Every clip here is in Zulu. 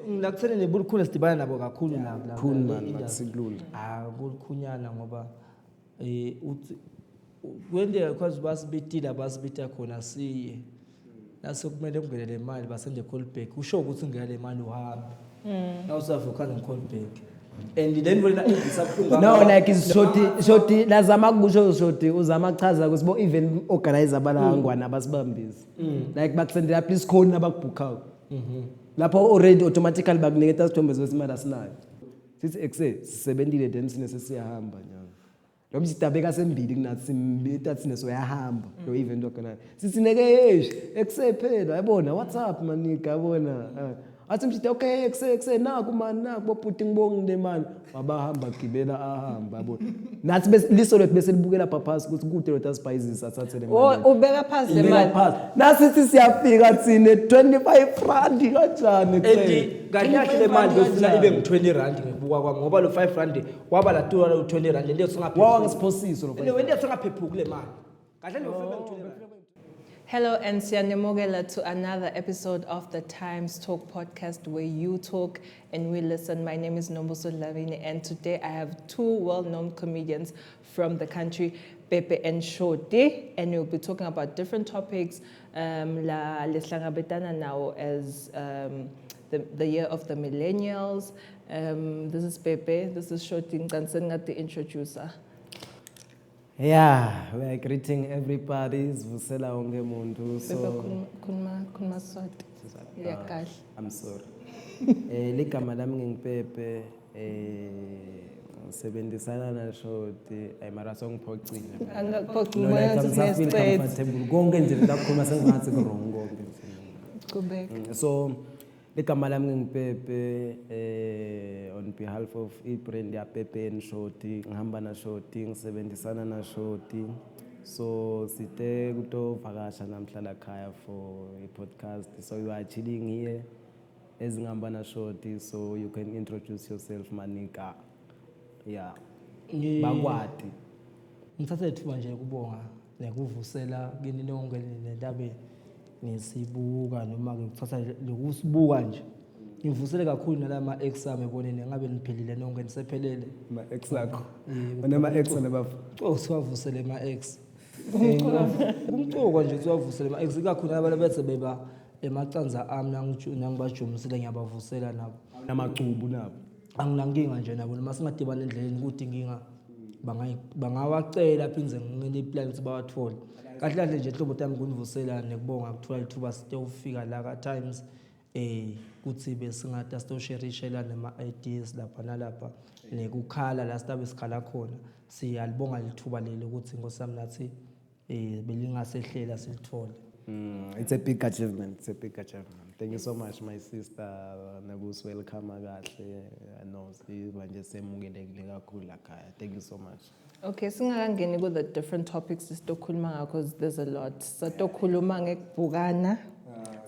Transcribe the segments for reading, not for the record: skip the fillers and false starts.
Ngilakuthele nebulukhulu sidibana nabo kakhulu la. Khulu man akusikulula. Bulukhunyana ngoba uthi kwendeka because basibetile abasibetha khona siye. Nase kumele ungene le mali basende callback. Usho ukuthi ungena le mali uhamba. Now usafukana ngecallback. And then wena isabhlunga. No like is shoti lazama kusho shoti uzama chaza ukuthi bo even organizer abalangwana abasibambisi. Like bakusendela please call nabakubhukhayo. Lapho already automatically bakunikeza isithombe zesimali asinayo. Sithi exe sisebenzile then sinese siyahamba nyanga. Lo msidabeka sembili kunathi simbita thine soyahamba lo event organizer. Sithi neke exe phela yabona WhatsApp manika yabona. Athi mshite okay exe naku man naku boputi ngibonge le mali wabahamba gibela ahamba yabona. Nathi bese lisolo bese libukela phaphasi ukuthi kude lo Spices athathe le mali. Ubeka phansi le mali. Nasithi siyafika thine 25 rand kanjani kahle kahle le mali befuna ibe ngu20 rand ngibuka kwami ngoba lo 5 rand waba la 20 rand leyo singaphephi. Wawa ngisiphosiso lo. Wena singaphephi kule mali. Kahle lo ufike ngu20 rand. Hello and siyanemogela to another episode of the Times Talk podcast where you talk and we listen. My name is Nombuso Lavini and today I have two well-known comedians from the country, Pepe and Shoti, and we'll be talking about different topics. La lehlangabetana now as the year of the millennials. This is Pepe, this is Shoti. Ngicela the introducer. Yeah, we are greeting everybody. Vusela wonke muntu. So kunma Swati. Liyakahle. I'm sorry. Ligama lami ngingipepe sebenzisana na Shoti mara songiphocile. Angaphoqi No like I'm comfortable. Konke nje lakhuluma sengathi kurong konke. Kubeka. So ligama lami ngingipepe on behalf of ibrand ya Pepe and Shoti ngihamba na Shoti ngisebenzisana na Shoti so sithe kutovakasha namhlala khaya for a podcast so you are chilling here ezingihamba na Shoti so you can introduce yourself manika yeah bakwati Ngithatha ithuba nje ukubonga nekuvusela kini nonke nendabe nisibuka noma ngithatha lokusibuka nje ngivusele kakhulu nalama ex ami ebonene ngabe niphilile nonke nisephelele ma ex akho nama ex nabafu siwavusele ma ex kumcoko nje siwavusele ma ex kakhulu abantu bethe beba emacanza ami nangibajumisile ngiyabavusela nabo namacubu nabo anginankinga nje nabo noma singadibana endleleni ukuthi inkinga bangawacela phinze ngine plan ukuthi bawathole kahle kahle nje ihlobo tami kunivusela nekubonga ukuthola ithuba site ufika la ka Times kuthi besingada sito shareshela nama ideas lapha nalapha nekukhala la sitabe sikhala khona siyalibonga lithuba leli ukuthi ngosami nathi belingasehlela silithole. It's a big achievement. Thank you so much my sister Nabusi welcome kahle no manje semukelekile kakhulu la khaya. Thank you so much. Okay, singakangeni ku the different topics sitokhuluma ngakho because there's a lot. Satokhuluma ngekubhukana.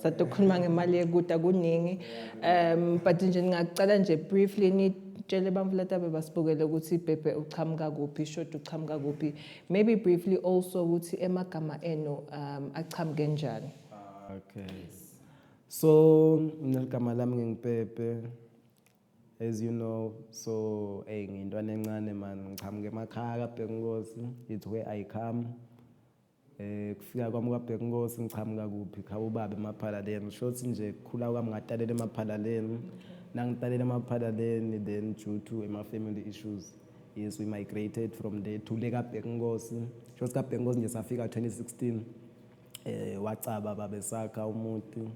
Satokhuluma ngemali yekuta kuningi. But nje ngicela nje briefly nitshele bamfulata bebasibukele ukuthi Pepe uchamuka kuphi, Shoti uchamuka kuphi. Maybe briefly also ukuthi emagama eno achamuke njani. Okay. So ngegama lami ngingipepe as you know so ngintwana encane man ngichamuke emakhaya kaBhenkosi it's where I come kufika kwami kaBhenkosi ngichamuka kuphi khaba ubaba emaphalaleni shothi nje khula kwami ngatalela emaphalaleni nangitalela emaphalaleni then due to my family issues yes we migrated from there to le kaBhenkosi shothi kaBhenkosi nje safika 2016 wacaba babesakha umuti.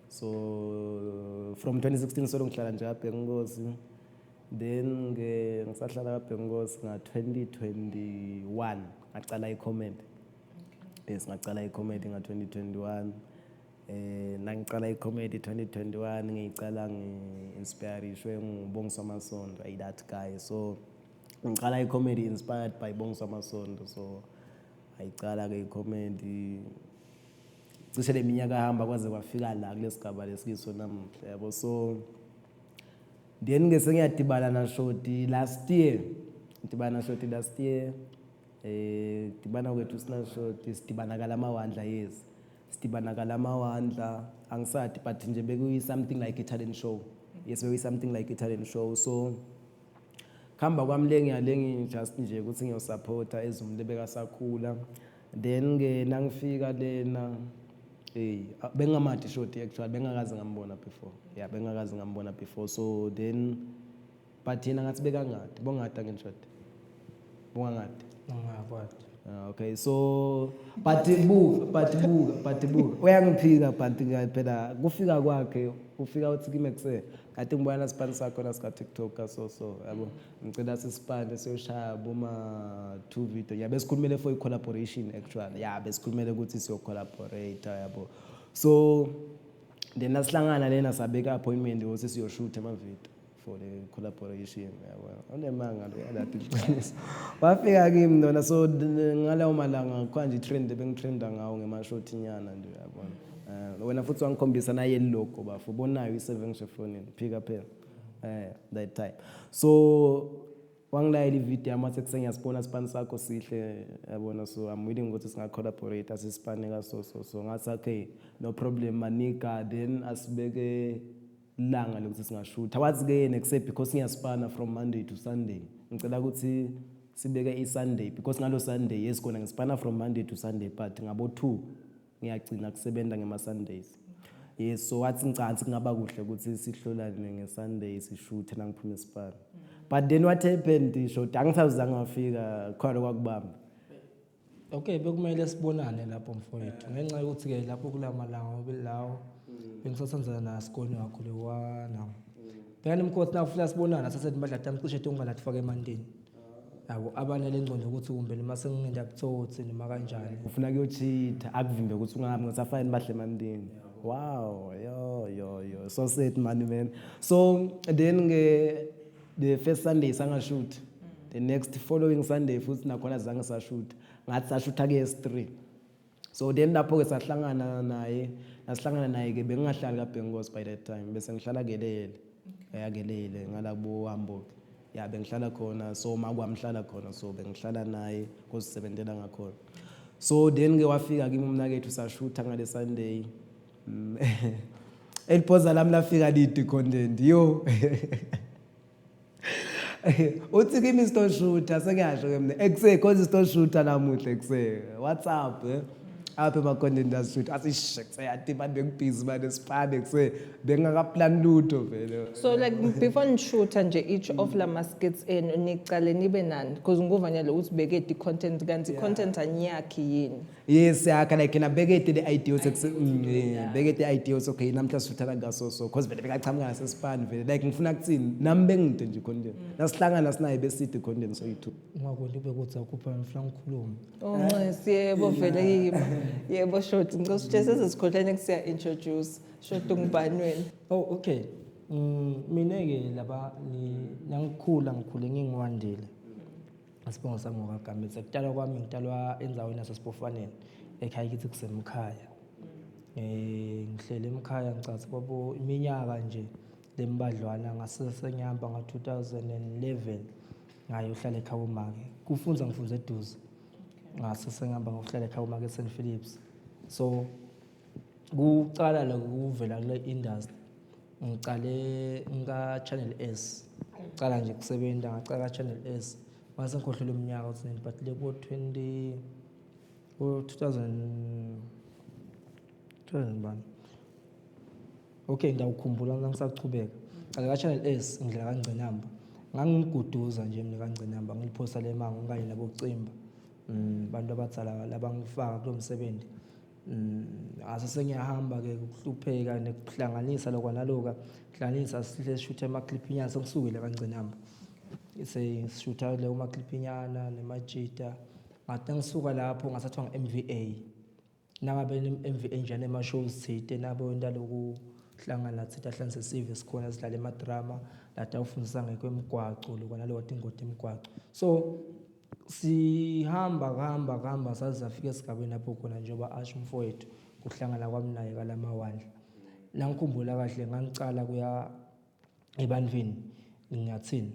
So from 2016 so ngihlala nje kaBhenkosi then ngisahlala kaBhenkosi nga 2021 ngacala iComedy. Yes ngacala iComedy nga 2021 nangicala iComedy 2021 ngicala ngi-inspireshwe nguBongiso Masondo that guy so ngicala iComedy inspired by Bongiso Masondo so ayicala ke iComedy cishe leminyaka hamba kwaze kwafika la kulesigaba lesikiso namuhla yabo so then ngese ngiyadibana na Shoti last year dibana kwethu sina Shoti sidibana kalamawandla yes sidibana kalamawandla angisathi but nje bekuyi something like a talent show yes we something like Italian show. So khamba kwami le just nje ukuthi ngiyosupporta as umuntu ebekasakhula. Then ke nangifika lena bengamadi short actually bengakazi ngambona before. Yeah, bengakazi ngambona before. So then but yena ngathi bekangadi bongada ngenshot. Bongangadi. Ngakwadi. Okay, so but buka uyangiphika but phela kufika kwakhe ufika uthi kimi kuse kade ngibona span sakho na sika TikTok so yabo ngicela sisipande siyoshaya boma 2 video yabe sikhulumele for collaboration actually yabe sikhulumele ukuthi siyo collaborate yabo so then nasihlangana lena sabeka appointment ukuthi siyoshoot ama video for the collaboration yabo onemanga lo yalathi wafika kimi nona so ngalawo malanga kwanje trend bengitrenda ngawo ngema-short nyana nje yabona wena futhi wangikhombisa naye logo bafu bonayo i7 shefonini phika phela that time so wangilayela ivideo yamathi kusengiyasibona span sakho sihle yabona so I'm willing ukuthi singa collaborate asisipane ka so ngathi okay no problem manika then asibeke langa lokuthi singashoot awazi ke next because ngiyasipana from Monday to Sunday ngicela ukuthi sibeke iSunday because ngalo Sunday yesikona ngisipana from Monday to Sunday but ngabo 2 ngiyagcina kusebenza ngema Sundays yes so wathi ngicantsi kungaba kuhle ukuthi sihlolane ngeSunday sishoot nangiphuma esipana but then what happened short angisazange ngafika khona kwakubamba Okay, bekumele sibonane lapho mfowethu ngenxa yokuthi ke lapho kulamalanga obilawo bengisasenza na sikole wakho lewana phela imkhosi nafuna sibonana sasethi badla cishe tongalathi faka emandeni yabo abanele ingcondo ukuthi kumbe mase ngingenda kutsotsi noma kanjani ufuna kuyochitha akuvimbe ukuthi ungahambi ngisafayini bahle emandeni wow yo so sad man so then the first Sunday sangashoot the next following Sunday futhi nakhona zange sashoot ngathi sashootha ke S3 so then lapho ke sahlangana naye ke bengingahlali ka Bengals by that time bese ngihlala kelele ngalabo hambo ya bengihlala khona so makwamhlala khona so bengihlala naye kozisebentela ngakhona so then ke wafika kimi umnakethu sashootha ngale Sunday eliphoza lami lafika lidi content yo uthi kimi store shooter sengiyasho ke mina ekuse cause store shooter namuhle ekuse what's up apha ema-content ashoot asishek sayathi bantu bekubhizi bane sipane kuse bengakaplan lutho vele So like before nishoota nje each of la skits nicale nibe nani because nguvanyela ukuthi bekede i-content kanti i-content anyakhi yini yes yakha like nabekete the ideas bekete ideas okay namhla sifuthala ngaso so cause vele bekachamka ngasesipani vele like ngifuna ukuthini nami bengide nje content nasihlangana sinaye beside content so yithi ungakwenza ube kuthi akupha mfla ngikhuluma Nxesi yebo vele yima yebo short ngicela ukuthi sesikhohlane kusiya introduce short ungibani Oh okay mina ke laba ngikhule ngingiwandile asibonga sami ngokagama sekutala kwami ngitalwa enzaweni yasesipofaneni ekhaya kithi kusemkhaya ngihlele emkhaya ngicatha kwabo iminyaka nje lembadlwana ngasesenyamba nga2011 ngayohlala eKhawumake ngifunza eduze ngasesenyamba ngokuhlala eKhawumake eSt Philips so kuqala la kuvela kule industry ngicale nga Channel S qala nje kusebenza ngacala Channel S mase ngikhohlele umnyaka uthi but le ku 2000 bani okay ngiyakukhumbula ngisachubeka qala ka Channel S ngidla kaNgcinamba ngangiguduza nje mina kaNgcinamba ngiliphosa lemango ngikanye nabo Cimba bantu abatsala labangifaka kulo msebenzi asesengiyahamba ke ukuhlupheka nekuhlanganisa lokwanaloka hlanganisa sihle shoot ama clipinyana sengisukile kaNgcinamba sishutha le uma clipinyana nemajita ngathi ngisuka lapho ngasathiwa ngeMVA nangabe MVA njani ema shows thite nabo ndaloku hlangana thitha hlanse service khona sidlala ema drama lata ufundisa ngekwemigwaco lokwanaloka ingodi emigwaco so sihamba saze safika esigabeni lapho khona njengoba asho mfowethu kuhlangana kwami naye kalamawandla la ngikhumbula kahle ngangicala kuya ebantwini ngingathini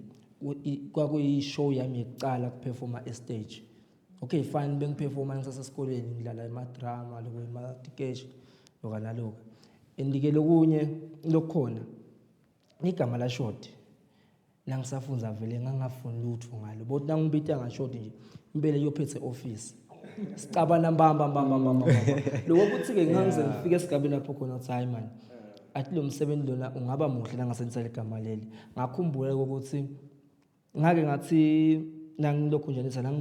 kwakuyishow yami yokucala kuperforma estage okay fine bengiperforma ngisasesikoleni ngidlala emadrama lokho ematikethe lokanaloka indike lokunye lokukhona igama la short nangisafunza vele ngangafuni lutho ngalo but nangibita nga short nje impela yophethe office sicabana mbamba lokho kuthi ke ngangize ngifike esigabeni lapho khona uthi hayi man athi lo msebenzi lona ungaba muhle nangasensela igama leli ngakhumbula ukuthi ngake ngathi nangilokho nje lesa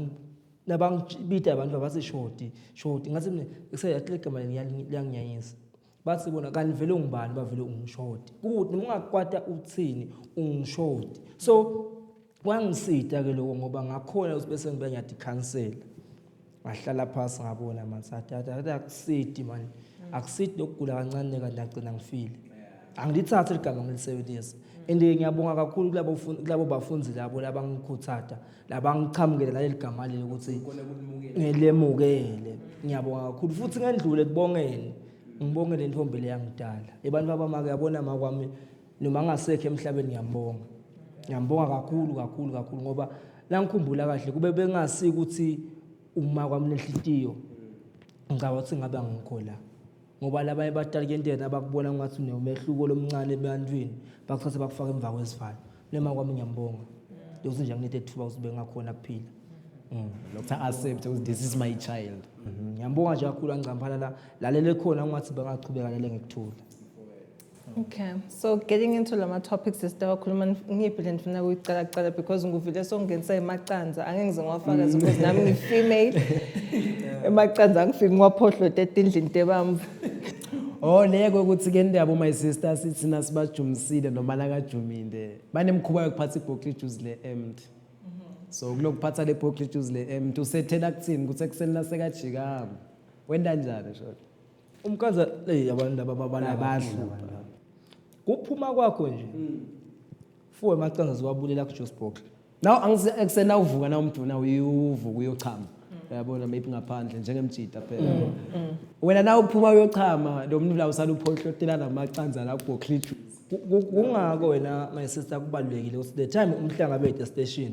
nabangibita abantu abathi short ngathi mina eseyathi igama leli liyanginyanyisa bathi bona kanti vele ungibani bavele ungishort ukuthi noma ungakwata uthini ungishort so wangisita ke lokho ngoba ngakhona ukuthi bese ngibe ngiyadikhansela ngahlala phansi ngabona mansathi akusidi man akusidi lokugula kancane kanti agcina ngifile angilithathe ligama ngilisebenzisa ende ngiyabonga kakhulu kulabo bafundi labo labangikhuthatha labangichamukela laleli gama leli ukuthi ngilemukele ngiyabonga kakhulu futhi ngendlule kubongeni ngibongele intombi le yangidala ebantu abamake yabona makwami noma ngasekho emhlabeni ngiyambonga kakhulu ngoba la ngikhumbula kahle kube bengasi ukuthi uma kwami nehlitiyo ngicabanga ngabe ngikhola ngoba labanye badala kentena abakubona ngathi unomehluko lomncane ebantwini bakuthatha bakufaka emva kwesivalo nema kwami ngiyambonga ukuthi nje nginethe ethuba ukuthi bengakhona kuphila lokho accept ukuthi this is my child ngiyambonga nje kakhulu angicambhala lalele khona ngathi bengachubeka lale ngikuthula. Okay, so getting into lama topics esidawakhuluma ngiyibhile ndifuna ukuyicala because nguvile songenisa emacanza angeke ngize ngiwafaka because nami ngi-female emacanza angifiki ngiwaphohlota etindlini tebamvu. Leko ukuthi ke ndiyabo my sister sithi nasibajumisile noma nakajuminde banemkhuba yokuphatha ibhokli juice le empty so kulokuphatha le bhokli juice le empty usethela kuthini kuthi ekuseni nasekajikama wenda njani short umkanza abantu ababahlupa kuphuma kwakho nje fuwe macanza ziwabulela ku juice box now ekusena uvuka na umduna uyuvuka uyochama uyabona maybe ngaphandle njengemjida phela wena na uphuma uyochama lo muntu la usala uphohlotela namacanza la kubhokli kungako wena my sister kubalulekile ukuthi the time umhlanga bethe station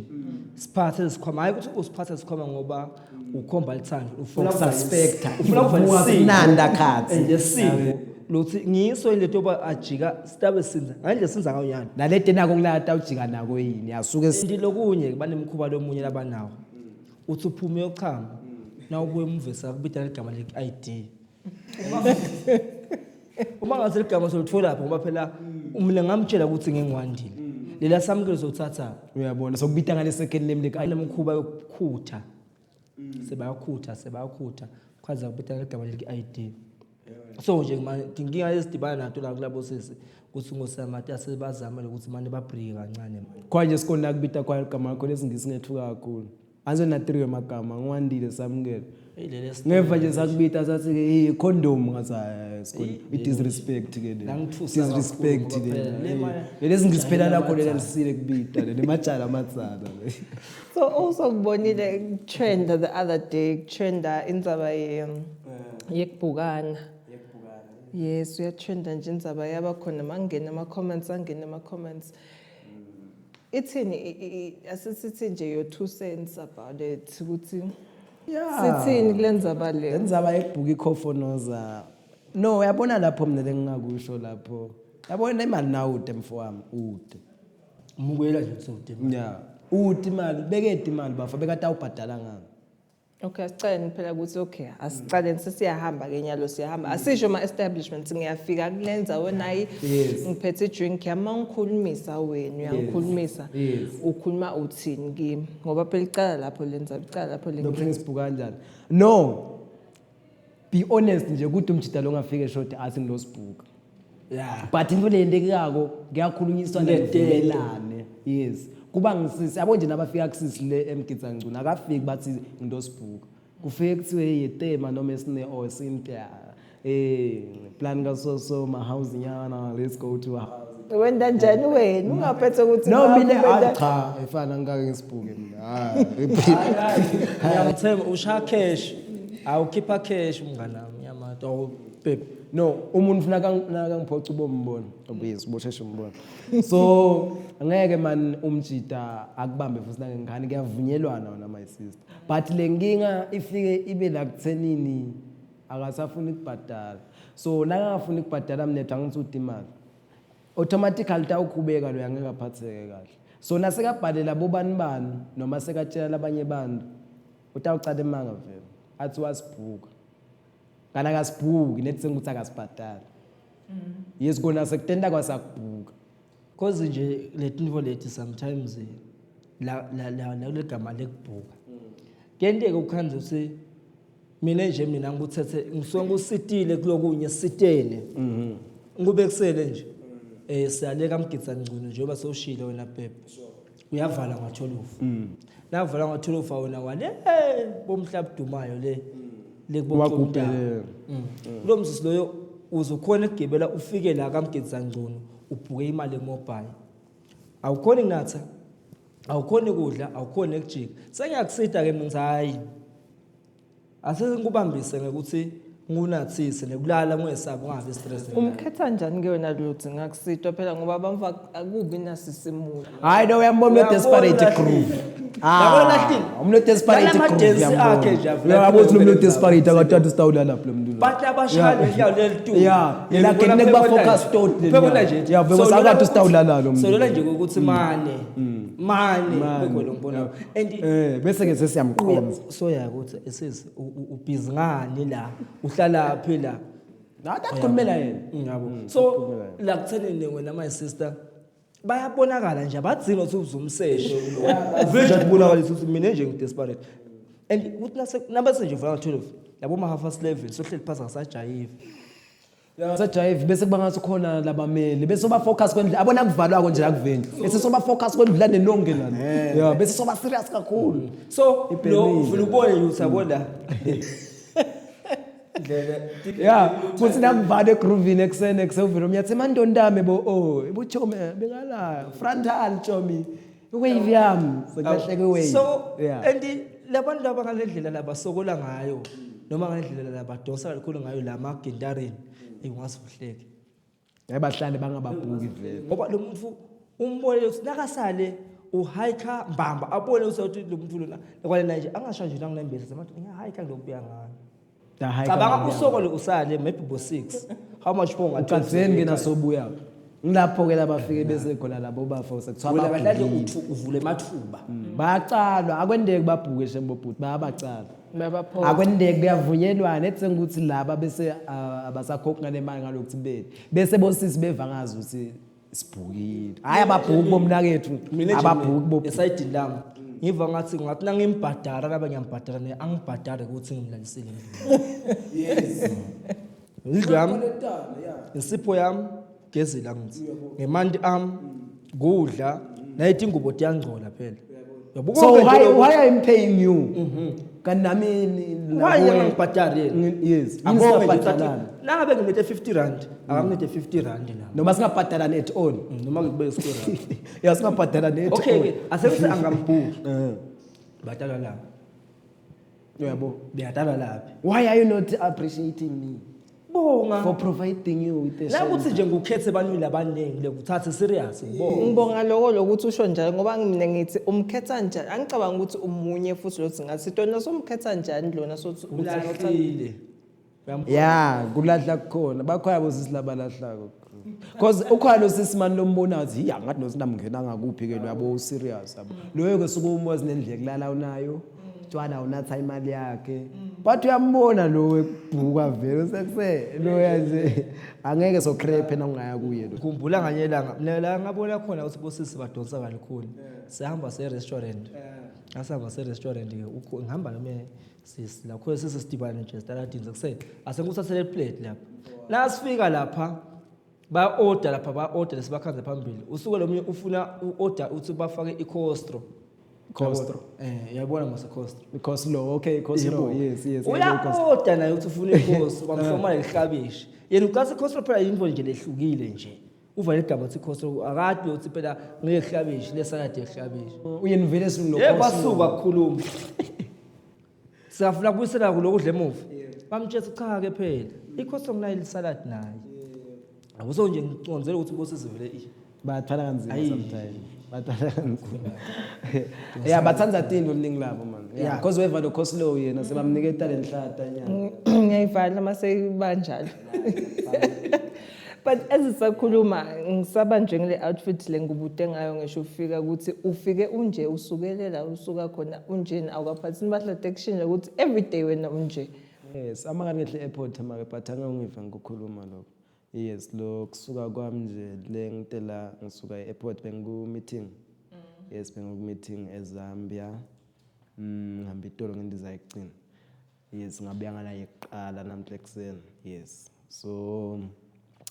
siphathe sikhwama hayi ukuthi usiphathe sikhwama ngoba ukhomba lithando ufuna suspecta ufuna ukunanda khathi lesimo lothi ngiso ile toba ajika sitabe sinza nganje sinza ngawuyana nalete nako kulata ujika nako yini asuke ndilokunye banemkhuba lomunye labanawo uthi uphume yochama na ubuye umvesa kubita igama le ID uma ngathi igama solithola lapho ngoba phela mina ngamtshela ukuthi ngingiwandile lela samukelo zothatha uyabona sokubita ngale second name le anemkhuba yokukhutha sebayakhutha kwaza kubita igama le ID so nje nginkinga esidibana nato la kulabo sisi kuthi ngosamati asebazama ukuthi manje babreak kancane manje kwanje sikona kubita kwa igama lakho lesingisi ngethuka kakhulu anzo na 3 amagama ngiwandile samukelo ngeva nje sakubita sathi ke condom ngathi it is respect ke le disrespect le lesingisiphela lakho le lisile kubita le majala amatsala So also kubonile trend the other day trenda indzaba yekubhukana. Yes, uyatrenda nje indzaba yaba khona mangena ama comments ithini asisithi nje your 2 cents about it ukuthi sithini kulendzaba le lendzaba yekubhuka ikhofonoza no uyabona lapho mina lengingakusho lapho yabona imali nawude mfowami ude umukela nje usude yeah uthi imali bekede imali bafa bekade awubhadala ngani. Okay, asicale phela ukuthi okay asicale sesiyahamba ke nyalo siyahamba asisho ama establishments ngiyafika kulenza wenayi ngiphethe drink yami ngikhulumisa wena uyangikhulumisa ukhuluma uthini kimi ngoba phela icala lapho lenza icala lapho lenza ngisibhuka kanjani no be honest nje ukuthi umjida lo ngafike short athi ngilosibhuka yeah but into le ndekako ngiyakhulunyiswa nedelane yes kuba ngisisi yabo nje nabafika kusisi le emgidza ngcuna akafiki bathi ngindosibhuka kufike kuthiwe yetema noma esine or Cynthia plan kaso ma house nyana let's go to a house wenda njani wena ungaphethe ukuthi no mina cha efana ngake ngisibhuke mina ngiyamthemba usha cash awukhipha cash umngana wami yamato awu babe no umuntu ufuna kangiphoca ubombona obuyisi bosheshe umbona so angeke man umjida akubambe futhi nangengane kuyavunyelwana wona my sister but lenkinga ifike ibe la kuthenini akasafuni ukubhadala so la ngafuni ukubhadala mina angithi uthi imali automatically tawuqhubeka lo angeke aphatheke kahle so nasekabhalela bobani noma sekatshela labanye abantu utawucala emanga vele athi wasibhuka kana kasibhuki nethi senguthi akasibhadala yes kona sekutenda kwasakubhuka cause nje letinvo leti sometimes la legama lekubhuka kuyenteka ukhanze uthi mina ngikuthethe ngisuke ngusitile kulokunye sitene ngube kusele nje siyaleka Mgidza Ngcono njengoba sewushile wena Pepe uyavala ngo12 navala ngo12 wena wale bomhlaba dumayo le lekubonqumta lo mzuzu loyo uzokhona ukugibela ufike la kaMgidza Ngcono ubhuke imali emobile awukhona inatha awukhona ukudla awukhona ukujika sengiyakusida ke mina hayi asengikubambise ngekuthi ngunathise nekulala ngoyesaba ungabe stress Umkhetha njani ke wena Lutsi ngakusitwa phela ngoba bamva akubi nasisimula. hayi lo uyambona lo desperate groove umlo desperate groove yabo uthi lo desperate akathatha stawula lapho lo muntu bathi abashali ngiyawo leli tu yena kene kuba focus tot phela nje because akathatha stawula lo muntu so lola nje ukuthi mane bekho lo mbona and bese ke sesiyamqonza so yakuthi esisi ubhizi ngani la uhlala phela atakhulumela yena yabo so la kuthenini wena my sister bayabonakala nje abadzini ukuthi uzumseshe uvele kubonakala ukuthi mina nje ngidesperate and uthi nabase nje vala 12 yabo ma half past 11 sohleli phasa ngasajayiva sajayiva bese kuba ngathi khona labameli bese soba focus kwendlela abona kuvalwa nje akuveni bese soba focus kwendlela nenonke lana bese soba serious kakhulu so lo uvula ubone usabona futhi nakuvale egroovini eksene kusevela umnyathi emandondame buchome bengala frontal chomi wave yami sekahleke wave so and labantu laba ngalendlela labasokola ngayo noma ngalendlela labadosa kakhulu ngayo la magindareni ingasihleke yabahlale bangababhuki vele ngoba lo muntu umbone nakasale uhiker mbamba abone ukuthi lo muntu lona kwalena nje angasho nje nangilembese semathi ngiyahiker ngokubuya ngani cabanga usokole usale maybe bo 6 how much more ngathenzeni ke nasobuya ngilapho ke labafike bese khona labo bafo sekuthiwa bahlale uvule emathuba bayacalwa akwendeke babhuke shembobhuti bayabacala akwendeke kuyavunyelwana ethi ukuthi laba bese abasakhokhi ngale mali ngalokuthi bethi bese bosisi bevangaza ukuthi sibhukile hayi ababhuki bomnakethu ababhuki bo eside lami ngiva ngathi nangimbhadara kabe ngiyambhadara ne angibhadare ukuthi ngimlalisele yes indlu yami insipho yami gezela ngithi ngemandi kudla nayithi ingubo yangcola phela yabuka so why I'm paying you kanami why ngibhadare yena yes ngibhadara nangabe nginethe 50 rand akanginethe 50 rand na noma singabhadala at all noma ngibeke score singabhadala at all okay asekuthi angambhuki badala la yabo beyadala laphi why are you not appreciating me bonga for providing you with a la kuthi nje ngukhethe banwile abaningi lekuthathe serious ngibonga lokho lokuthi usho njalo ngoba mina ngithi umkhetha njani angicabanga ukuthi umunye futhi lo singathi tona somkhetha njani lona sothi ulahlile kulahla kukhona bakhaya bosisilabalahla because ukhaya lo sisimani lombona athi angathi nosinamngena ngakuphi ke lo yabo serious yabo loyo ke sokumozi nendle kulala unayo tshwana unatha imali yakhe but uyambona lo ebhuka vele sekuse lo yaze angeke so crepe nangaya kuye lo khumbula nganyelanga mina la ngabona khona ukuthi bosisi badonsa kakhulu sihamba se restaurant asihamba se restaurant ke ngihamba noma sisi lakho sisi sidibana nje staradini sekuse asenguthathele plate lapha nasifika lapha ba order lapha ba order lesibakhanze phambili usuke lo munye ufuna uorder uthi bafake icoastro yabona mase coastro coastro okay coastro yes uyaorder naye uthi ufuna icoastro bamhlomala ihlabishi yena uqase coastro phela into nje lehlukile nje uvale igama uthi coastro akade uthi phela ngehlabishi lesalad yehlabishi uyinivele silo basuka ukukhuluma siyafuna kuyisela kulokudla emuva bamtshela cha ke phela icoastro nayo salad nayo akuso nje ngiconzela ukuthi bosizivele bathwala kanzima sometimes bathwala kanzima bathanza tini oluningi labo man because weva lo coastlow yena sebamniketa lenhlata nyana ngiyayivala mase banjalo but But ezisakhuluma ngisaba nje ngile outfit le ngubude ngayo ngisho ufika ukuthi ufike unje usukelela usuka khona unjeni awukaphathini bahla texture ukuthi everyday wena unje. Yes, amangani ngehle airport make but angangiva ngokukhuluma lokho. Yes, lo kusuka kwami nje le ngitela ngisuka e-airport bengu meeting. Yes, bengu meeting eZambia. Ngihamba itolo ngendiza yekugcina. Yes, ngabuya ngala yeqala namhla ekseni. Yes. So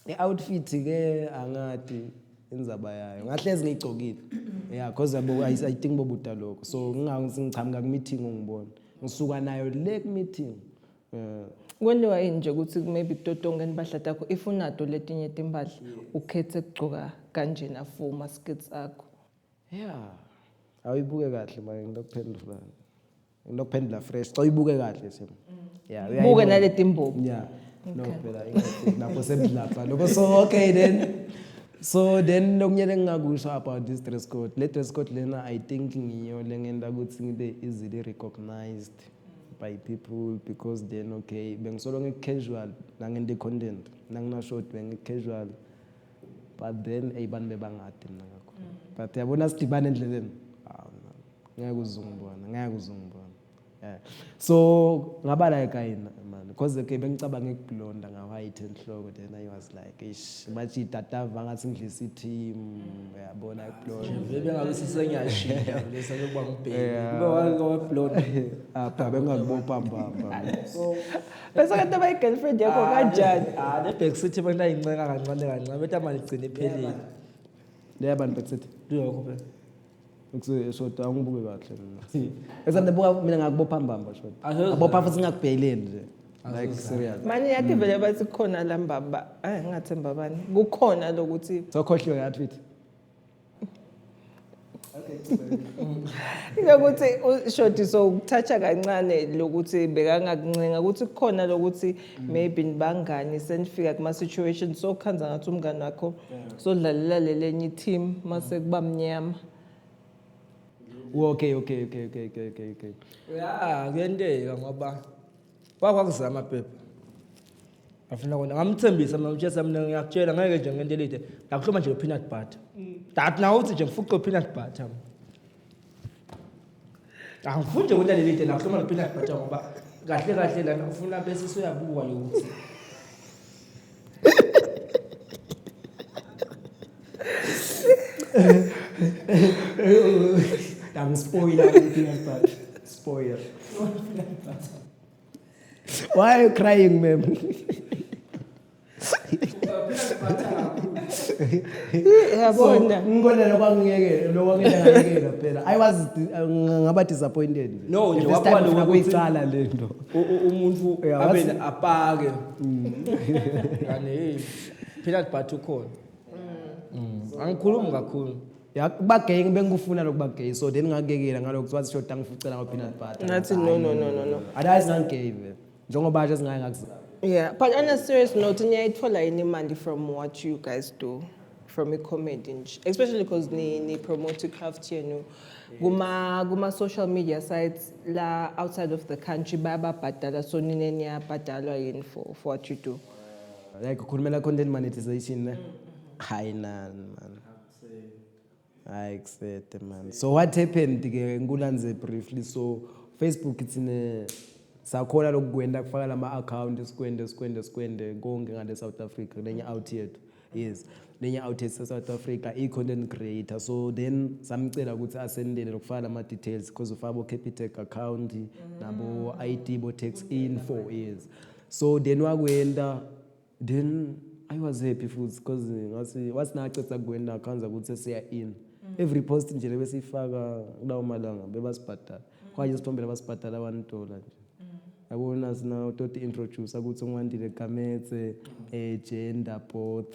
i-outfit ke angathi inzaba yayo. Ngahlezi ngigcokile. Yeah, because I think bobuta lokho. So ngichamka ku meeting ngibona. Ngisuka nayo le meeting. Kwenziwa yini nje ukuthi maybe kutotongeni bahla takho if unato letinye timbahla ukhethe ukugcoka kanjena for ma skits akho. Yeah. Ayibuke kahle manje ngidokuphendula. Ngidokuphendula fresh. Xa uyibuke kahle shem. Yeah, buke naleti imbobo. Yeah. No phela lapho semdlapha lokho. So okay then. So then nokunyele ngingakusho about this dress code. Le dress code lena I think ngiyo lengenda ukuthi ngibe easily recognized by people because then okay bengisolo ngecasual nangende content nangina short casual but then abantu bebangade mina ngakho but yabona sidibana endleleni ngeke uzungibona yeah so ngaba like ayina man because okay bengicabanga ekublonda nga white enhloko then I was like ish bathi tatava ngathi ngidlisa team yabona ekublonda vele ngabe sisenyashiya lesa lokuba ngibheke kube wake blonde apha bengakubopha mbamba So bese kanti my girlfriend yakho kanjani? le back city abantu ayinceka kancane kancane bethi amali igcine iphelile le bantu beksithi lokho phela Shota angibuke kahle mina. Example buka mina ngakubopha mbamba shota. Abopha futhi ngakubhekileni nje. Like serious. Manje yathi vele bathi khona la mbaba. Ngingathemba bani. Kukhona lokuthi Sokhohliwe outfit. ukuthi shoti so ukuthatha kancane lokuthi bekangakuncenga ukuthi kukhona lokuthi maybe nibangani senifika kuma situation so khanza ngathi umngani wakho so dlalela lelenye team mase kuba mnyama. Okay. ya kuyenteka ngoba wakuzama phepha afuna kona ngamthembisa manje mina ngiyakutshela ngeke nje ngento elide ngakuhloma nje peanut butter that now uthi nje ngifuqe peanut butter angifuni nje kunale lide ngakuhloma peanut butter ngoba kahle lana ufuna bese soyabuka ukuthi I'm spoiler peanut butter. Spoiler. Why are you crying, ma'am? Yabona. Ngikona lokwangiyekela phela. I was ngaba disappointed. no nje wapha wapha kuyicala lento. Umuntu abe apake yani hey peanut butter ukhona angikhulumi kakhulu Ya kuba gay bengikufuna lokuba gay so then ngakekela ngalokho kwathi shota ngifucela ngo peanut butter. Ngathi no. Adazi ngangay vele. Njengoba nje singaye ngakuzama. Yeah, but on a serious note, niyayithola yini imali from what you guys do, from a comedy, especially because ni promote craft yenu. Guma social media sites la outside of the country bayababhadala so nine niyabhadalwa yini for what you do. Like ukhulumela content monetization ne? Hayi nani man. I accept man. So what happened ke ngikulanze briefly so Facebook itsine sakhola lokukwenda kufaka lama account sikwende konke ngale South Africa lenye out yethu yes lenye out yethu South Africa I content creator so then samcela ukuthi asendele lokufaka lama details because ufaka bo Capitec account nabo ID bo tax info yes so then wakwenda then I was happy futhi because ngasi wasinacetha kwenda khanza ukuthi siya in every post nje lebesifaka kulawo malanga bebasibhadala kwaje sithombela basibhadala $1 nje yabona sina uToti introduce ukuthi ngwandile Kametse gender both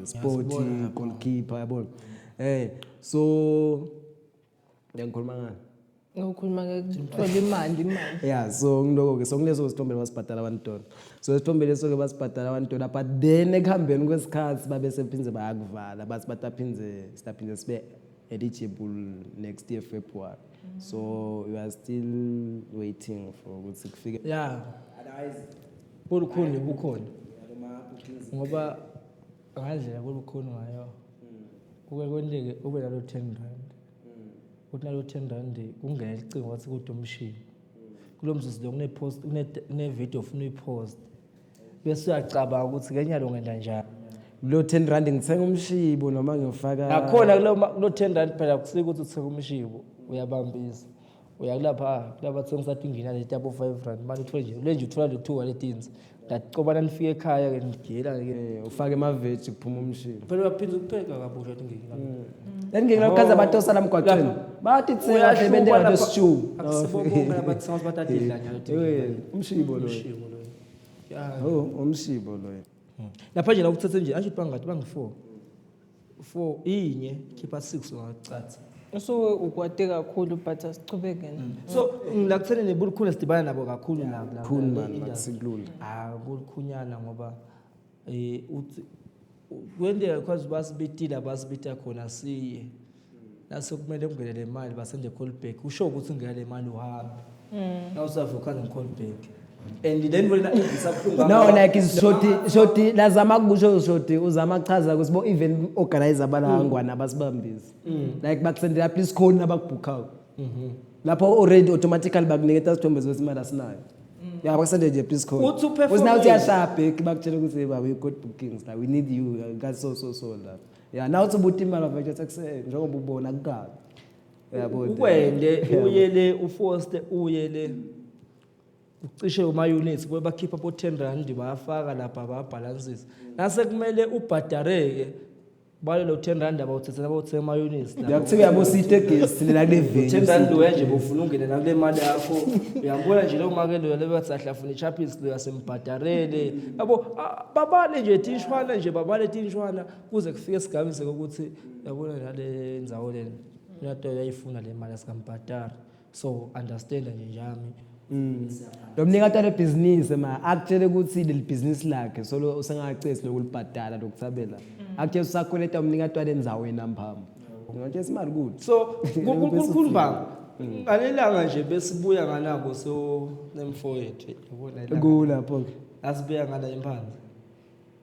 sport goalkeeper yabona so ngikhuluma ngani Ngokukhuluma ke kuthola imali yeah so ngiloko ke so kuleso sithombela basibhadala $1 so sithombele leso ke basibhadala $1 but then ekuhambeni kwesikhathi babe sephinze bayakuvala bathi bataphinze sibe eligible next year February so we are still waiting for ukuthi kufike yeah bukhona ngoba ngandlela kulukhona ngayo kuke kwendeke ube nalo 10 rand uthi nalo 10 rand kungena icingo wathi kude umshini kulo mzuzu lo kune-post kune-video ofuna uyipost bese uyacabanga ukuthi kenyalo ngenda njani lo 10 rand ngithenga umshibo noma ngifaka nakhona kulo 10 rand phela kusike ukuthi uthenga umshibo uyabambisa uyakulapha kubathenga sathi ingina le tabo 5 rand manje uthola nje lenje uthola le 2 walletins ngacobana nifike ekhaya ke ngigela ke ufake emaveji kuphuma umshibo phela uyaphinda ukupheka kabusha ukuthi ngingina ngeke kaza batosa la mgwaqweni bathi tsenga bebende ngabe stew akusibonga abathi sounds batadidla nyalo umshibo lo oh umshibo lo lapha nje la ukuthethe nje asho bangathi bangi4 inye khipha 6 ungacatha So ukwate kakhulu but asichubeke so ngilakuthene nebulukhulu sidibana nabo kakhulu nabo khulu man akusikulula bulukhunyana ngoba uthi kwendeka because basibitila khona siye naso kumele kungene le mali basende callback usho ukuthi ungena le mali uhambe now usafika ukhange callback and then wena isabhlunga no like is shoti lazama kusho shoti uzama chaza ukuthi bo even organizer balangwana abasibambisi like bakusendela please call nabakubhook out lapho already automatically bakuniketa isithombe zesimali asinayo yeah bakusendele nje please call uthi uperform now uyashaphe bakutshela ukuthi baba we got bookings like we need you guys so la yeah now uthi ubuthi imali bavetshe sekusene njengoba ubona kukabi yabo ukwende uyele ufoste uyele ucishe uma units boy bakhipha bo 10 rand bayafaka lapha babalances nase kumele ubhadareke balelo 10 rand abawuthethela bawuthenga ama units la yakuthi uyabo site guest la kule venue 10 rand wenje bofuna ungene la kule mali yakho uyambona nje lo makelo le bathi ahlafuna ichapis lo yasembhadarele yabo babale nje tishwana nje babale tishwana kuze kufike esigabeni sokuthi yabona nale ndzawo le uyato yayifuna le mali sikambhadara so understand nje njami lo mnikata le business ma akutshele ukuthi le business lakhe solo usengacesi lokulibhadala lokutsabela akuthe usakoleta umnikata lenzawo enambamba ngathi isimali kuthi so kukhuluma ngalelanga nje besibuya nganabo so nemfowethu yabona kulapho asibuya ngala imphansi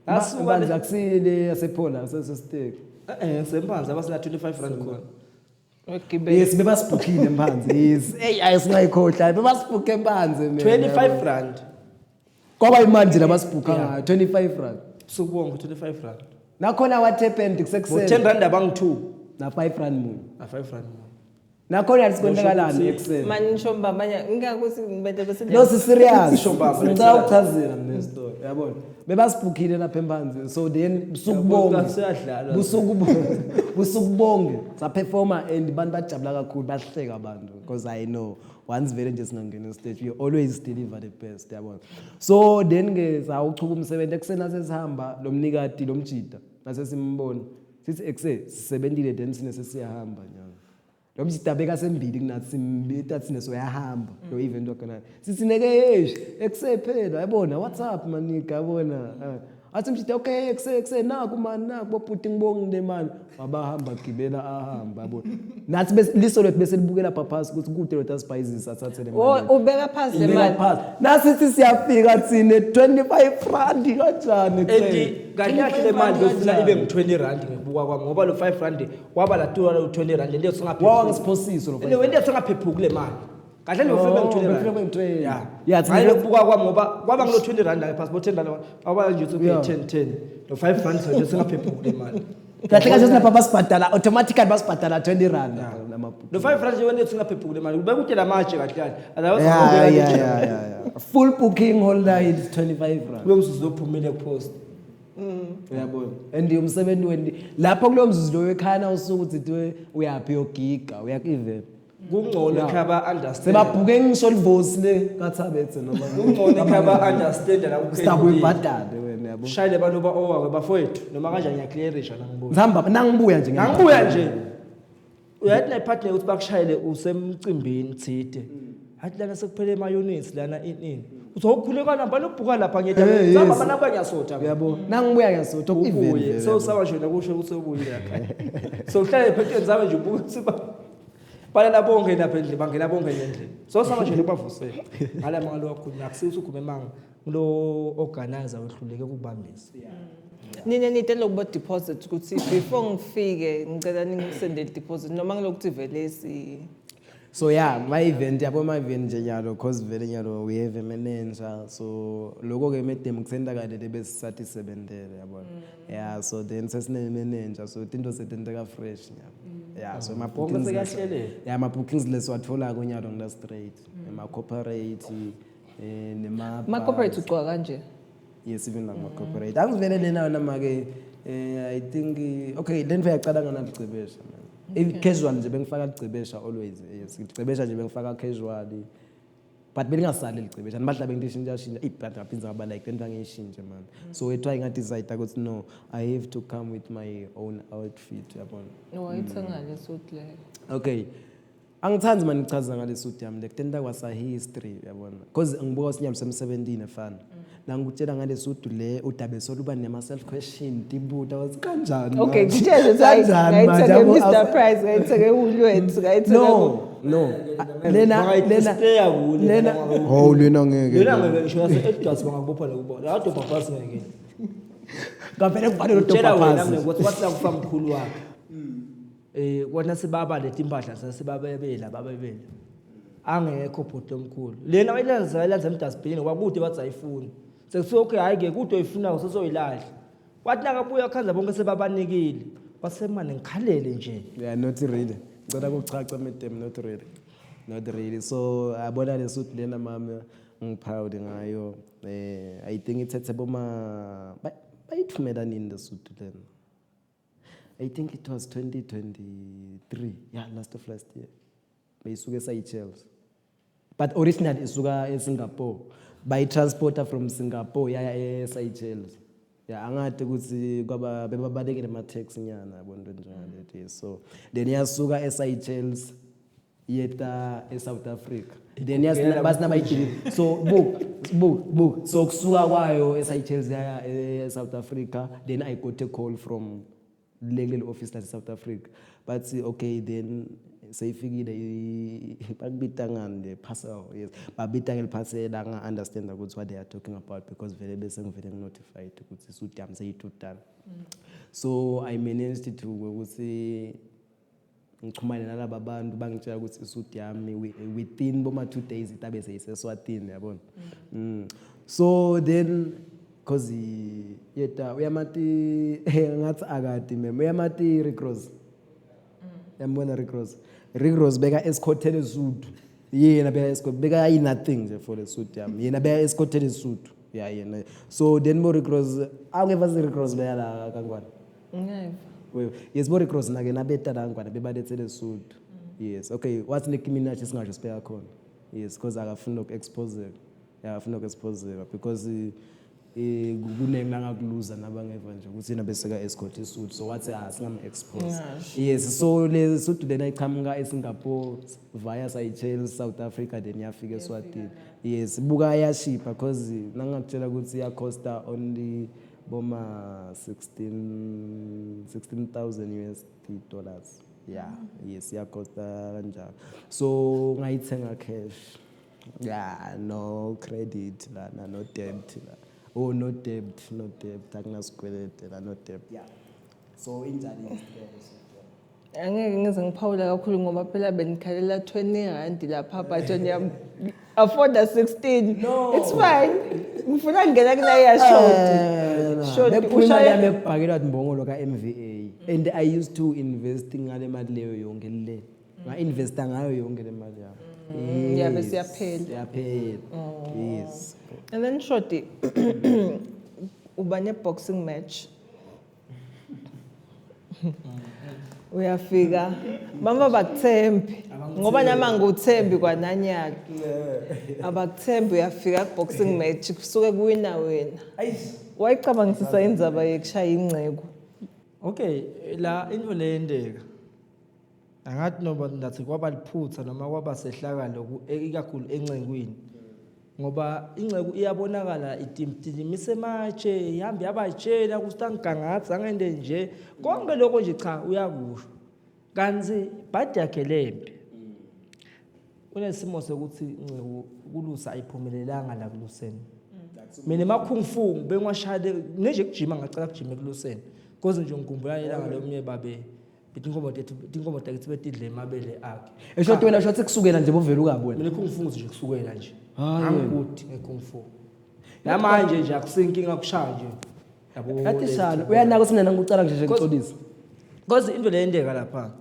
asuka akusile yasephola sesesiteki semphansi abasina 25 rand khona yes bebasibhukhile emphansi yes hey ayisingayikhohla bebasibhukhe emphansi 25 rand kwaba imali nje labasibhukha ngayo 25 rand sukubonga 25 rand nakhona what happened kusekuseni 10 rand abangi2 na 5 rand munye na 5 rand nakhona asikwenzakalani ekuseni manje nshomba manje ngikuthi ngibede bese no si serious Nshomba, ngicela ukuchazela mina story yabona bebasibhukhile lapha emphansi so then busukubonge sa performer and bantu bajabula kakhulu bahleka abantu because I know once vele nje singangena stage we always deliver the best yabona so then ke sawuchuka umsebenzi ekuseni sesihamba lo mnikati lo mjida nase simbona sithi ekuse sisebenzile then sine sesiyahamba nyanga lo mjida beka sembili kunathi simbita thine soyahamba lo event wakona sisineke eksephela yabona what's up manika yabona athi mjida okay ekse naku man naku bophuti ngibonge le mali wabahamba gibela ahamba yabona nathi bese liso lethu bese libukela phaphasi ukuthi kude lo spices athathe le mali ubeka phansi le mali nasithi siyafika thine 25 rand kanjani endi kahle le mali befuna ibe ngi20 rand ngibuka kwami ngoba lo 5 rand kwaba la 20 rand ndiyo singaphephuka wangisposiso lo 5 le ndiyo singaphephuka kule mali kahle le ufike ngi20 rand yeah hayi lokubuka kwami ngoba kwaba ngilo 20 rand la passport 10 rand waba nje uthi 10 lo 5 rand so singaphephuka kule mali kahle kahle sinapha basibhadala automatically basibhadala 20 rand lo 5 rand wena singaphephuka kule mali ubeka utela manje kahle full booking holder is 25 rand lo mzuzu lophumile kupost uyabona and umsebenzi wendi lapho kulo mzuzu lo ekhaya usuku uthi uyapi yogiga uyakive kungcono khaba understand sebabhuke ngisho livosi le kathabethe noma kungcono khaba understand la ukustaba uyibhadale wena yabo shayile abantu owawe bafowethu noma kanjani ngiyaclearisha nangibuza ngihamba nangibuya nje uyathi la partner uthi bakushayile usemcimbini thide athi lana sekuphele ama units lana ini uzokhuleka namba lobhuka lapha ngiyetha samba bana kwanyasotha uyabo nangibuya ngiyasotha ku-event so sawa nje nakusho ukuthi ubuyile lapha so uhlale phetheni zabe nje ubuka ukuthi balala bonke lapha endle bangena bonke endle so sawa nje bavusela ngala mangalo wakho nakusiza ugume manga lo organizer wehluleke ukubambisa. Nina nitelo kubo deposit ukuthi before ngifike ngicela ningisendele deposit noma ngilokuthi vele So yeah, my event nje nyalo cause vele nyalo we have a manager, so lokho ke medem kusenda kade besathi sebendele yabona. Yeah, so then sesine manager, so into setenteka fresh nyalo. Yeah, so my bookings yeah, my bookings leswathola kunyalo ngida straight. Ma corporate ma corporate uqwa kanje. Yes, even like my corporate. Angivele lena nama ke I think okay, then ngiyacala ngana licebesha man. Casual nje bengifaka licebesha always. Yes, licebesha nje bengifaka casually. But belingasali licebesha. Nibadla bengishintsha ibhand ngaphinza ngaba like then ngiyishintshe man. So we try ngathi decide ukuthi no, I have to come with my own outfit yabona. No, wayithenga lesuit le. Okay. Angithandi manje ngichaza ngale suit yami lekutenda kwasa history yabona because ngibuka sinyama sem17 efana la ngikutshela ngale suit le udabe soluba nema self question tibuta wathi kanjani okay ngitshele ngayithenge Mr Price ngayithenge uLwethu ngayithenge no lena oh lena ngeke ngisho yase Edgars bangakubopha lokubona ado babhasi ngeke ngavele kufanele utshela wena ukuthi wathi akufa mkhulu wakhe kona sibaba lethi impahla sasibabebela babebela angekho bhuti omkhulu lena wayilanza emdasibhini kwakude bathi ayifuni sekuthiwa okay hayi ke kude oyifunayo usezoyilahla wathi nakabuya khanza bonke sebabanikile wasemane ngikhalele nje yeah not really ngicela ukuchacha medem not really so abona lesuit lena mama ngiproud ngayo I think ithethe boma bayithumela nini lesuit lena I think it was 2023. Yeah, last year. Bayisuka eSeychelles. But originally isuka eSingapore. By transporter from Singapore yaya eSeychelles. Yeah, angathi ukuthi kwaba bebabalekile ama taxi nyana yabona into njalo. So then yasuka eSeychelles yeta eSouth Africa. Then basina bayidili. So book. So kusuka kwayo eSeychelles yaya eSouth Africa. Then I got a call from legal office in South Africa, but okay then seyifikile bakubita ngande parcel yes babita ngel parcel anga understand ukuthi what they are talking about because vele bese ngivele notified ukuthi isuit yami seyitutana. So I managed to ukuthi ngichumane nalabo abantu bangitshela ukuthi isuit yami within boma 2 days itabe seyiseswatini yabona. So then cause yeta uyamati ngathi akade mem uyamati recross yambona recross beka escorted suit yena beka escort beka nothing nje for the suit yami yena beka escorted suit yeah yena so then mo recross awungeva recross beya la kangwana ngeva yes mo recross nake nabeta la kangwana bebalethele suit yes okay what's Nicki Minaj singasho sibeka khona yes because akafuna ukexpose akafuna ukexpose because kunenga ngakuluza nabangeva nje ukuthi yena beseka escort isuit so wathi singam expose yes so le suit lena iqhamuka eSingapore via Seychelles South Africa then yafika eSwatini yes buka yashipha because nangakutshela ukuthi ya costa only boma 16,000 USD dollars yeah yes ya costa kanjalo so ngayithenga cash yeah no credit la no debt la. Oh, no debt. Akunasikwelete la no debt. Yeah. So injani isicelo? Angeke ngize ngiphawula kakhulu ngoba phela benikhalela 20 rand lapha but yami afford 16. No. It's fine. Ngifuna ngena kula ya short. Ushaya yami ebhakela mbongolo ka MVA and I used to invest ngale mali leyo yonke le. Nga investa ngayo yonke le mali yami. Yeah, bese yaphela. Yaphela. Yes. And then shorty uba ne boxing match uyafika mama bakuthembi ngoba nama nguthembi kwananyaka abakuthembi uyafika ku boxing match kusuke kuwina wena wayicabangisisa indzaba yekushaya ingcebo okay la into leyendeka angathi noma ndathi kwaba liphutha noma kwaba sehlakalo ikakhulu encengweni ngoba ingceku iyabonakala itimtimise matshe ihamba yabatshela kustangigangatha angende nje konke lokho nje cha uyakusho kanzi bad yakhe lempi unesimo sokuthi ingceku kulusa ayiphumelelanga la kuluseni mina emakhung fu bengiwashade nje kujima ngacela kujima ekuseni because nje ngikhumbula ilanga lomnye babe inkomo takithi betidle emabele akhe eshothi wena shothi kusukela nje bovela ukabona mina kung fu nje kusukela nje Hayi, angikuthi ngekung fu namanje nje akusinkinga kushaya nje yabo kathi shalo uyanaka usinena ngikucala nje ngixolisa because into leyendeka lapha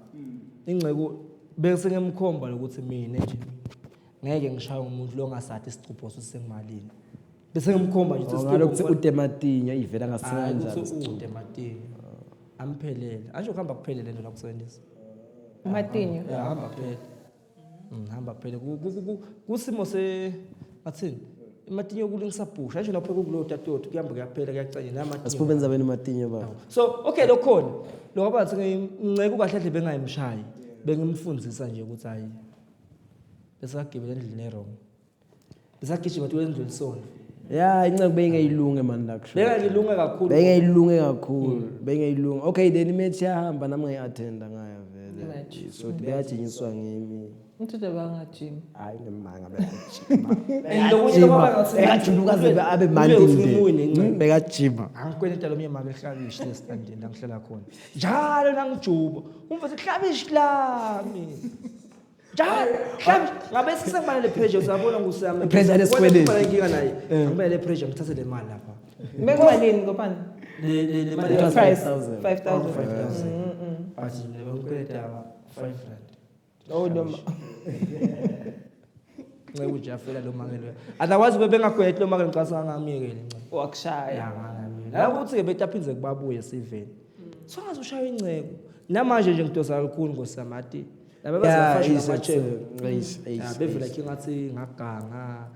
ingcebo bese ngemkhomba lokuthi mina nje ngeke ngishaya umuntu lo ngasathi isicupho sisengimalini bese ngimkhomba nje ukuthi ngalokuthi utematinya ivela hayi ngasenjani ukuthi ude matini amphelele asho kuhamba kuphelele nje la kusebenzisa Matinho. hamba kuphela hamba kuphela kusimo se athini imatinyo kulungisa busha nje lapho kulo tatoti kuyamba kuyaphela kuyacanye namatinyo asiphume ndzabeni matinyo baba so okay lokhona lokho bathi ngiceke kahle bengayimshayi bengimfundzisa nje ukuthi hayi bese agibela endlini errong bese agijima tu endlini lisona ya inceke bengayilunge man lakusho bengayilunge kakhulu bengayilunge kakhulu bengayilunge okay then imatch yahamba nami ngayattenda ngaya vele Imatch. so beyajinyiswa ngimi Into banga gym. hayi ngemanga bekajuluka ze abe mandi bekajima angikweleta lo myema ke hlabishi lesitandeni la ngihlala khona njalo nangijubo umfethu hlabishi lami njalo hlabishi ngabe sisengibale le pressure uzabona ngusami Pressure lesikweleti. inkinga naye ngibale le pressure ngithathe le mali lapha Mekumalini ngopani? le mali It was Price 5,000. 5,000. athi le ngikweleta 5 rand Oh no. nceke ujafela lo makelo otherwise bebengagwethe lo makelo ngicasa ngamiyekele nceke Wakushaya. la ukuthi ke betaphinze kubabuye siveni so ngaze ushaya inceke namanje nje ngidosa kakhulu ngosamati laba bazafasha amachelo bevela ke ngathi ngaganga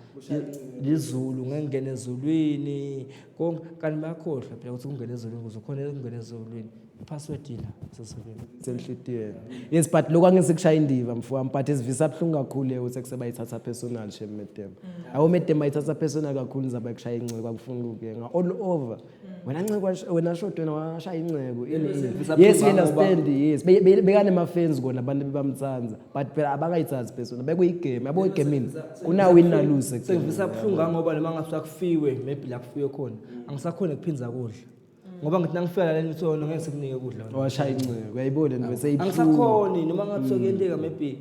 lizulu ngengene ezulwini konke kanti bayakhohlwa phela ukuthi ungene ezulwini ukuze khona ungene ezulwini password ila sesibini senhlitiyweni yes but lokho angizekushaya indiva mfowami but esivisa abhlungu kakhulu ukuthi kusebayithatha personal shem medem awu medem ayithatha personal kakhulu nizaba kushaya inceke kwakufuna ukukenga all over wena nceke wena shot wena washaya inceke yes we understand yes bekane ma fans kona abantu bebamtsanza but phela abangayithathi personal bekuyigame yabo igamini kuna win na lose sengivisa abhlungu ngoba noma ngathi akufiwe maybe la kufiwe khona angisakhona ukuphinza kudla ngoba ngithi nangifika la ngithono ngeke sikunike kudla washaya inceke uyayibona nje bese angisakhoni noma ngathi sokuyenteka maybe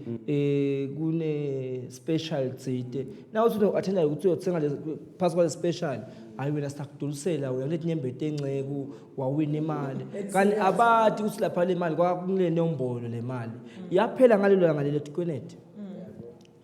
kune special tsite na uthi uattenda ukuthi uyothenga le phasi kwale special hayi wena sitakudulisela wena lethi nyembete enceku wawina imali kanti abati ukuthi lapha le mali kwakunile nombolo le mali yaphela ngalelo langa lelo tikwenete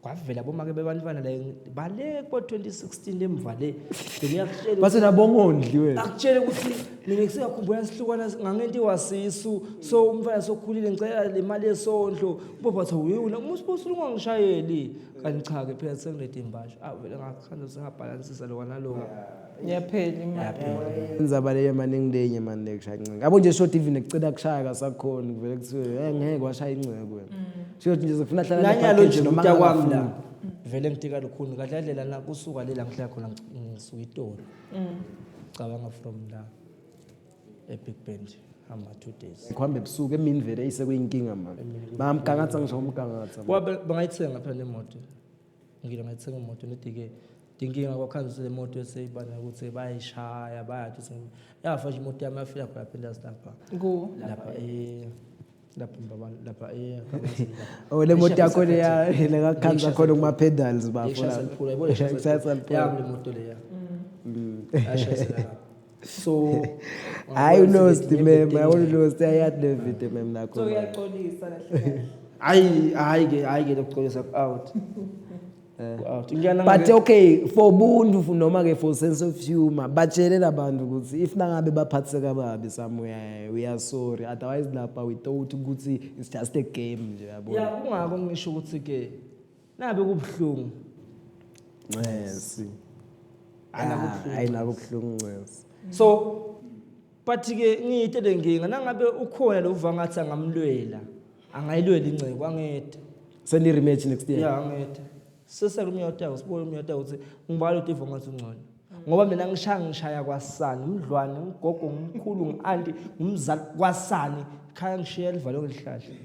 kwavela bomake bebantwana la bale ko 2016 emva le ngiyakutshela base nabongondli wena akutshela ukuthi mina ngisiyakhumbula sihlukana ngangento iwasisu so umfana sokhulile ngicela le mali yesondlo ubaba wathi uyuna umusiphosu ungangishayeli kanti cha ke phela sengilede imbasho vele ngakhanza singabalansisa lo naloko Yaphela imali. indzaba leyo manje ngilenye manje lekushaya inceke yabo nje short even ekucela kushaya kasakhona kuvele kuthiwe ngeke washaya inceke wena short nje sifuna hlala nanyalo nje umta kwami la vele ngitika lukhuni kadladlela la kusuka lela ngihlala khona ngisuka iToli cabanga from la eBig Bend hamba 2 days kuhambe ebusuku emini vele ayise kuyinkinga manje bamgangatha ngisho umgangatha wabe bangayithenga phela nemoto ngile ngayithenga imoto nedike inkinga kwakhanzisa le moto eseyibana ukuthi bayishaya bayathi yafa nje imoto yami yafika khona phela lapha Go. lapha mbabana lapha oh le moto yakho le ya lekakhanza khona kuma pedals bafuna bafuna liphula yabo le moto leya ashayisela so hayi unosti mem unosti ayat David mem nakho So uyaxolisa kahle. hayi ke lokuxolisa out out ngiyana but okay for ubuntu noma ke for sense of humor batshelela abantu ukuthi if nangabe baphatheka babi somewhere we are sorry otherwise lapha we thought ukuthi it's just a game nje yabona ya kungako ngisho ukuthi ke nabe kubhlungu yes ayinako kuhlungu ncesi so but ke ngiyite lenkinga nangabe ukhona lo uva ngathi angamlwela angayilwela inceke angede seni rematch next year ya angede seselumyota usibona umyota uthi ngibala uTivo ngathi ungcono ngoba mina ngishaya kwasani umdlwane ugogo umkhulu ngianti umzali kwasani khaya ngishiya livalo ngelihlahla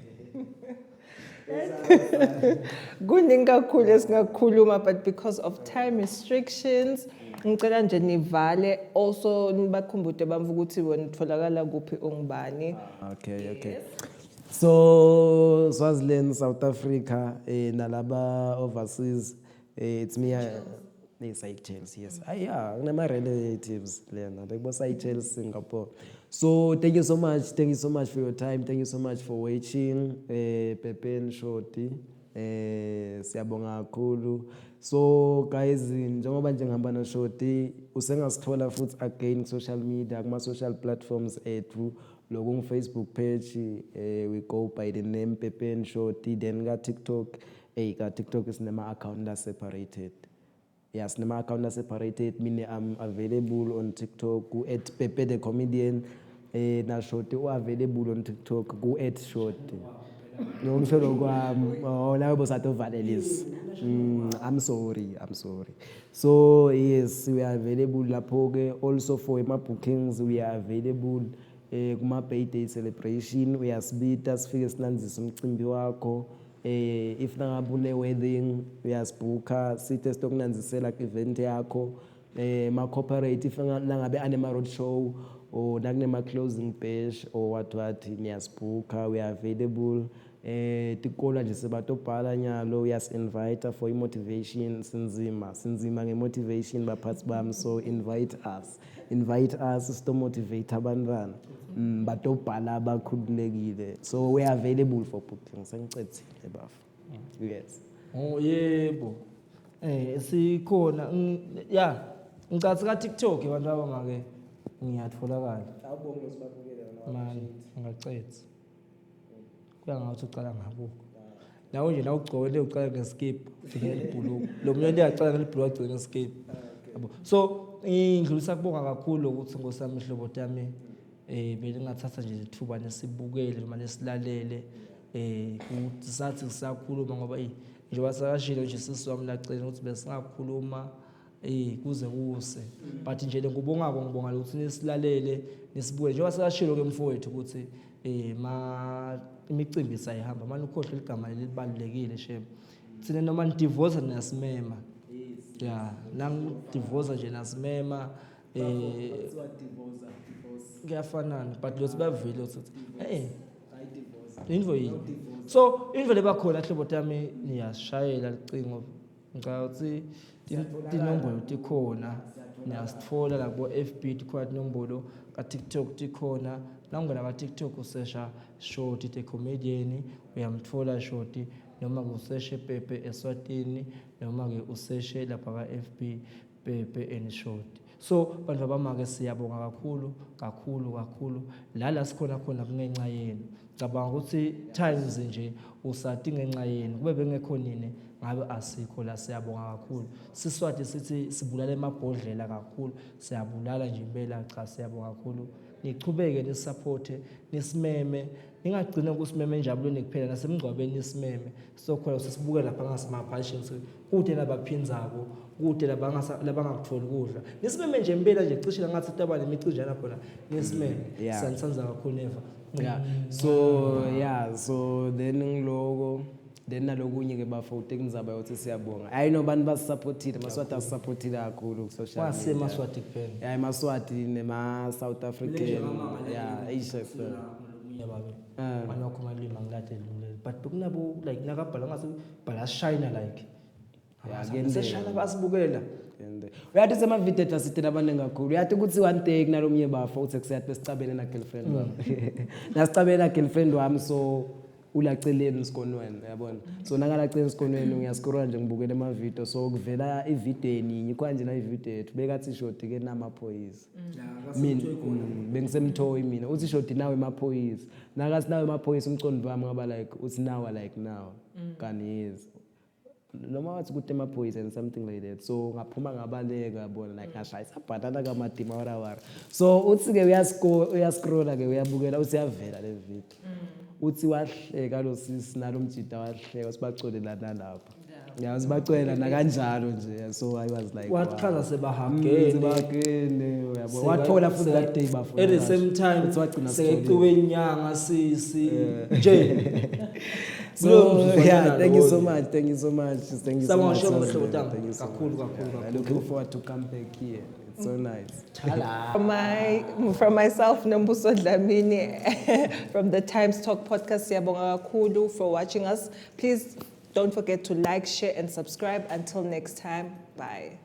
Kuningi kakhulu esingakhuluma, but because of time restrictions ngicela nje nivale, also nibakhumbuze bamvu ukuthi wena utholakala kuphi ungubani. Okay. So Swaziland, South Africa, nalaba overseas, it's me. Seychelles, yes. Yeah, my relatives, Lena. They were Seychelles, Singapore. So thank you so much for your time. Thank you so much for watching. Pepe and Shorty. Siyabonga kakhulu. So guys, njengoba nje ngihamba no Shorty, usengasithola futhi again social media, kuma social platforms ethu. Logo Facebook page, we go by the name Pepe and Shorty. Then got TikTok. TikTok is nema account that separated. Yes, my account is separated, meaning I'm available on TikTok. Go at Pepe the Comedian. Na Shorty available on TikTok. Go at Shorty. I'm sorry. So yes, we are available lapoge. Also for my bookings, we are available. Kuma birthday celebration, we are speed as figures nanzisa umcimbi wakho. If nangabune wedding uyasibhuka sithi stokunanzisela event yakho ma corporate if nangabe anema road show or nakunema closing bash or what niyasibhuka, we are available. Tikolo nje sebatobhala nyalo uyasinvite for motivation sinzima ngemotivation baphathi bami, so invite us to motivate abantwana batobhala abakhululekile, so we are available for booking. Sengicethile bafu. Yes. Oh yebo. Sikhona yeah, ngicatsi ka TikTok abantu abangake ngiyatholakala. Awubonge sibabukele Man, ngicethe. Kuya ngathi ucala ngabuko. Nawe nje nawugcwele ucala ngeskip ufike ibhuluku. Lo muntu uyacala ngelibhuluku agcina ngeskip. Yabo. So ngidlulisa kubonga kakhulu ukuthi ngosami ihlobo tami vele ngathatha nje ithuba nesibukele noma nesilalele ukuthi sathi sisakhuluma ngoba njengoba sakashilo nje sisiwami lacela ukuthi besingakhuluma kuze kuse, but nje ngibonga ukuthi nisilalele nisibuke njengoba sakashilo ke mfowethu ukuthi imicimbi sayihamba manje ukhohle igama lelibalulekile shem thina noma ndivoza nasimema yeah nang divoza nje nasimema kuyafanana but lo sibavile ukuthi indvo yini, so indvo lebakhona hlobo tami niyashayela licingo ngicela ukuthi tinombolo tikhona niyasitfola la kubo FB tikhona tinombolo ka TikTok tikhona nangena ka TikTok usesha Shorty the Comedian uyamtfola Shorty, noma useshe Pepe Eswatini, noma ke useshe lapha ka FB Pepe and Shorty. So bantu abamake siyabonga kakhulu la sikhona khona kungenxa yenu. Ngicabanga ukuthi times nje usati ngenxa yenu kube bengekho nini ngabe asikho la. Siyabonga kakhulu. Siswati sithi sibulala emabhodlela kakhulu, siyabulala nje impela cha. Siyabonga kakhulu, nichubeke nisupporte nisimeme, ningagcina ukusimeme enjabulweni kuphela nasemgcwabeni nisimeme. So khona sisibuke lapha ngasemabhashini kude labaphinzako kude labangakutholi kudla nisimeme nje impela nje cishe ngathi taba nemicijana khona nisimeme. Sansanza kakhulu neva. So then ngiloko then nalokunye ke bafowute kunizaba yokuthi siyabonga. I know abantu basupportile, Maswati asupportile kakhulu ku social media. Wase Maswati kuphela. Yeah, Maswati nema South African. Yeah, Asia. Manokho malima ngilade but kunabo like nakabhala ngase bhala shine like again seshana basibukela uyathi semavideo asithina abaningi kakhulu. Uyathi ukuthi one day kunalomnye bafa uthi kuseyathi besicabene na girlfriend wami nasicabene na girlfriend wami, so ulaceleni isikonweni yabona. So nakalaceleni isikonweni ngiyascrolla nje ngibukele ama video, so kuvela ivideo eningi kwanje na ivideo ethu bekathi Shorty ke namaphoyisa mina bengisemthoyi mina uthi Shorty nawe emaphoyisa nakathi nawe emaphoyisa umcondo wami ngaba like uthi now like now kani yes noma wathi kuthi emaphoyisa and something like that. So ngaphuma ngabaleka yabona like ngashayisa bhatata kamadima warawara. So uthi ke uyascrolla ke uyabukela uthi yavela le video uthi wahleka lo sisi nalomjida wahleka sibacolelana lapha. Yeah, sibacela kanjalo nje. So I was like wachaza sebahagene uyabo wathola futhi that day bafuna at the same time secube inyanga sisi nje So yeah, thank you so much. Thank you so much. Thank you so Sawubona much. sho Sazile. mhlobo wami. Thank you so Kakhulu, much. kakhulu, Yeah, I'm kakhulu. looking forward to come back here. It's so nice. From myself, Nombuso Dlamini, from the Times Talk podcast, siyabonga kakhulu for watching us. Please don't forget to like, share, and subscribe. Until next time, bye.